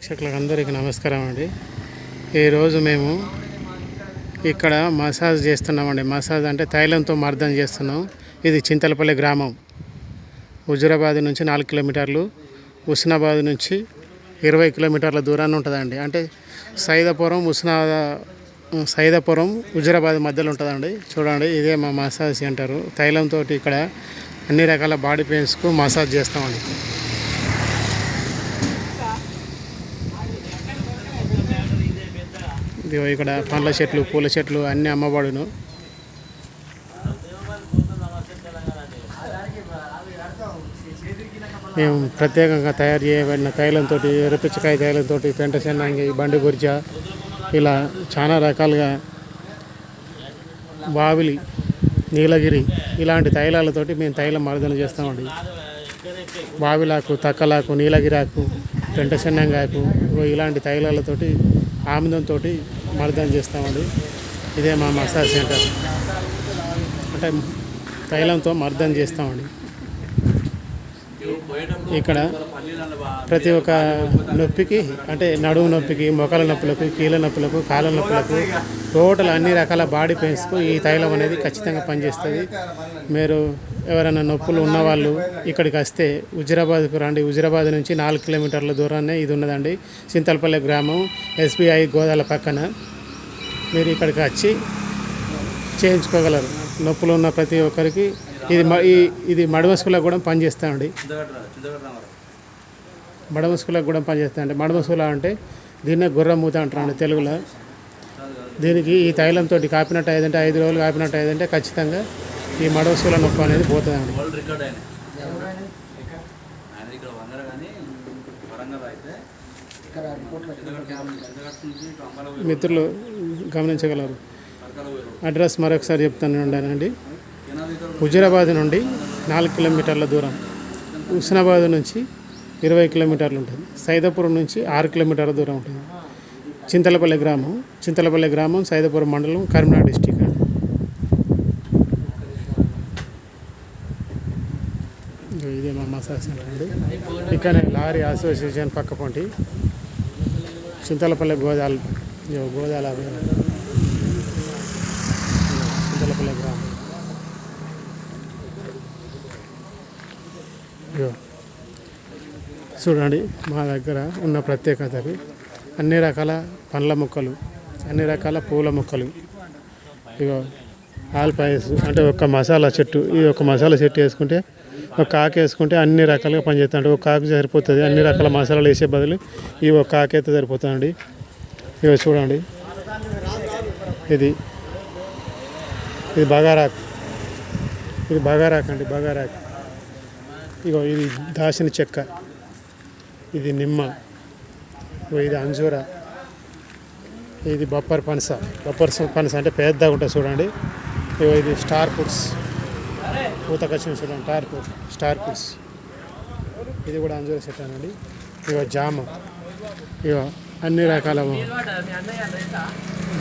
ప్రేక్షకులకు అందరికీ నమస్కారం అండి. ఈరోజు మేము ఇక్కడ మసాజ్ చేస్తున్నామండి. మసాజ్ అంటే తైలంతో మర్దన చేస్తున్నాం. ఇది చింతలపల్లి గ్రామం. హుజురాబాద్ నుంచి 4 కిలోమీటర్లు, హుస్నాబాద్ నుంచి 20 కిలోమీటర్ల దూరాన్ని ఉంటుందండి. అంటే సైదాపురం హుజురాబాద్ మధ్యలో ఉంటుందండి. చూడండి, ఇదే మా మసాజ్ సెంటరు. తైలంతో ఇక్కడ అన్ని రకాల బాడీ పెయిన్స్కు మసాజ్ చేస్తామండి. ఇక్కడ పండ్ల చెట్లు, పూల చెట్లు అన్నీ అమ్మబడును. మేము ప్రత్యేకంగా తయారు చేయబడిన తైలంతో, ఎర్రపిచ్చకాయ తైలంతో, పెంట చెన్నంగి, బండి గుర్జ, ఇలా చాలా రకాలుగా బావిలి, నీలగిరి ఇలాంటి తైలాలతోటి మేము తైలం మర్దన చేస్తామండి. బావిలాకు, తక్కలాకు, నీలగిరాకు, పెంట చెన్నంగాకు ఇలాంటి తైలాలతోటి ఆముదంతో మర్దన చేస్తామండి. ఇదే మా మసాజ్ సెంటర్. అంటే తైలంతో మర్దన చేస్తామండి. ఇక్కడ ప్రతి ఒక్క నొప్పికి, అంటే నడుము నొప్పికి, మొక్కల నొప్పులకు, కీళ్ళ నొప్పులకు, కాళ్ళ నొప్పులకు, టోటల్ అన్ని రకాల బాడీ పెయిన్స్కు ఈ తైలం అనేది ఖచ్చితంగా పనిచేస్తుంది. మీరు ఎవరైనా నొప్పులు ఉన్నవాళ్ళు ఇక్కడికి వస్తే హుజురాబాద్కు రండి. హుజురాబాద్ నుంచి 4 కిలోమీటర్ల దూరాన్నే ఇది ఉన్నదండి. చింతలపల్లి గ్రామం, SBI గోదాల పక్కన. మీరు ఇక్కడికి వచ్చి చేయించుకోగలరు. నొప్పులు ఉన్న ప్రతి ఒక్కరికి ఇది మడమసుకులకు కూడా పనిచేస్తామండి. మడమసుకులకు కూడా పనిచేస్తాయండి. మడమసుకుల అంటే దీన్నే గుర్రం మూత అంటారండి తెలుగులో. దీనికి ఈ తైలంతో కాపినట్టు అయ్యేదంటే 5 రోజులు కాపినట్టు అయ్యేదంటే ఖచ్చితంగా ఈ మడమసుకుల నొప్పి అనేది పోతుందండి. మిత్రులు గమనించగలరు. అడ్రస్ మరొకసారి చెప్తాను ఉండానండి. హుజురాబాద్ నుండి 4 కిలోమీటర్ల దూరం, హుస్నాబాద్ నుంచి 20 కిలోమీటర్లు ఉంటుంది, సైదాపురం నుంచి 6 కిలోమీటర్ల దూరం ఉంటుంది. చింతలపల్లి గ్రామం సైదాపురం మండలం, కరీంనగర్ డిస్టిక్ అండి. ఇదే మా మసాజ్ సెంటర్ అండి. ఇక్కడనే లారీ అసోసియేషన్ పక్క పొంటి చింతలపల్లి గోదాల చింతలపల్లి గ్రామం. చూడండి, మా దగ్గర ఉన్న ప్రత్యేకతలు అన్ని రకాల పండ్ల మొక్కలు, అన్ని రకాల పూల మొక్కలు. ఇగో ఆల్పాయస్ అంటే ఒక మసాలా చెట్టు. ఈ ఒక మసాలా చెట్టు వేసుకుంటే, ఒక ఆకు వేసుకుంటే అన్ని రకాలుగా పనిచేస్తుంది. అంటే ఒక ఆకు సరిపోతుంది. అన్ని రకాల మసాలాలు వేసే బదులు ఈ ఒక ఆకు అయితే సరిపోతుందండి. ఇక చూడండి, ఇది బగారాకు. ఇది బగారాకు అండి, బగారాకు. ఇగో ఇది దాసిన చెక్క, ఇది నిమ్మ, ఇది అంజూర, ఇది బొప్పర్ పనస అంటే పెద్దగా ఉంటుంది చూడండి. ఇగో ఇది స్టార్ ఫ్రూట్స్, పూతకొచ్చిన చూడండి, స్టార్ ఫ్రూట్స్. ఇది కూడా అంజూర చెట్టు అండి. ఇగో జామ. ఇగో అన్ని రకాల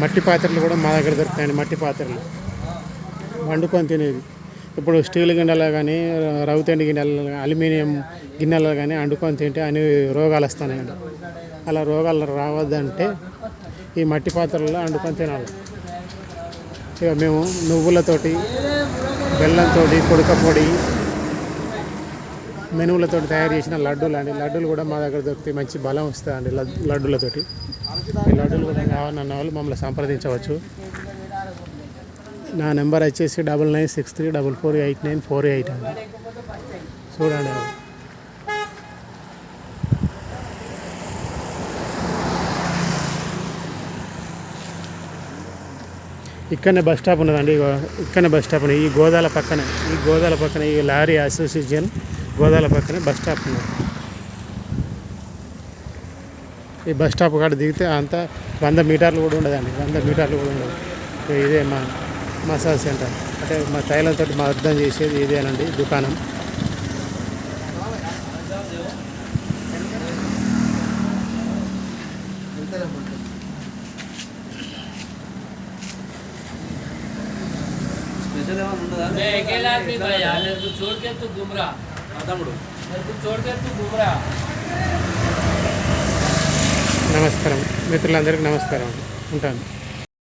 మట్టి పాత్రలు కూడా మా దగ్గర దొరుకుతాయండి. మట్టి పాత్రలు వండుకొని తినేవి. ఇప్పుడు స్టీల్ గిన్నెలు కానీ, రౌతెండి గిన్నెలు, అల్యూమినియం గిన్నెలు కానీ వండుకొని తింటే అన్ని రోగాలు వస్తున్నాయండి. అలా రోగాలు రావద్దంటే ఈ మట్టి పాత్రలలో వండుకొని తినాలి. ఇక మేము నువ్వులతోటి, బెల్లంతో, కుడక పొడి, మెనువులతో తయారు చేసిన లడ్డూలు అండి. లడ్డూలు కూడా మా దగ్గర దొరుకుతాయి. మంచి బలం వస్తుందండి లడ్డూలతోటి. ఈ లడ్డూలు కూడా కావాలన్న వాళ్ళు మమ్మల్ని సంప్రదించవచ్చు. నా నెంబర్ వచ్చేసి 9963448948 అండి. చూడండి, ఇక్కడనే బస్ స్టాప్ ఉన్నదండి. ఇక్కడనే బస్ స్టాప్ ఉన్నది. ఈ గోదాల పక్కన ఈ లారీ అసోసియేషన్ గోదాల పక్కనే బస్ స్టాప్ ఉన్నది. ఈ బస్ స్టాప్ కాడ దిగితే అంతా 100 మీటర్లు కూడా ఉండదండి. 100 మీటర్లు కూడా ఉండదు. ఇదే మా మసాజ్ సెంటర్. అంటే మా తైలంతో మా అర్థం చేసేది ఇదేనండి దుకాణం. अकेला आदमी भाई यार, मेरे को छोड़ के तू घूम रहा, मेरे को छोड़ के तू घूम रहा। నమస్కారం మిత్రులందరికీ నమస్కారం ఉంటాను.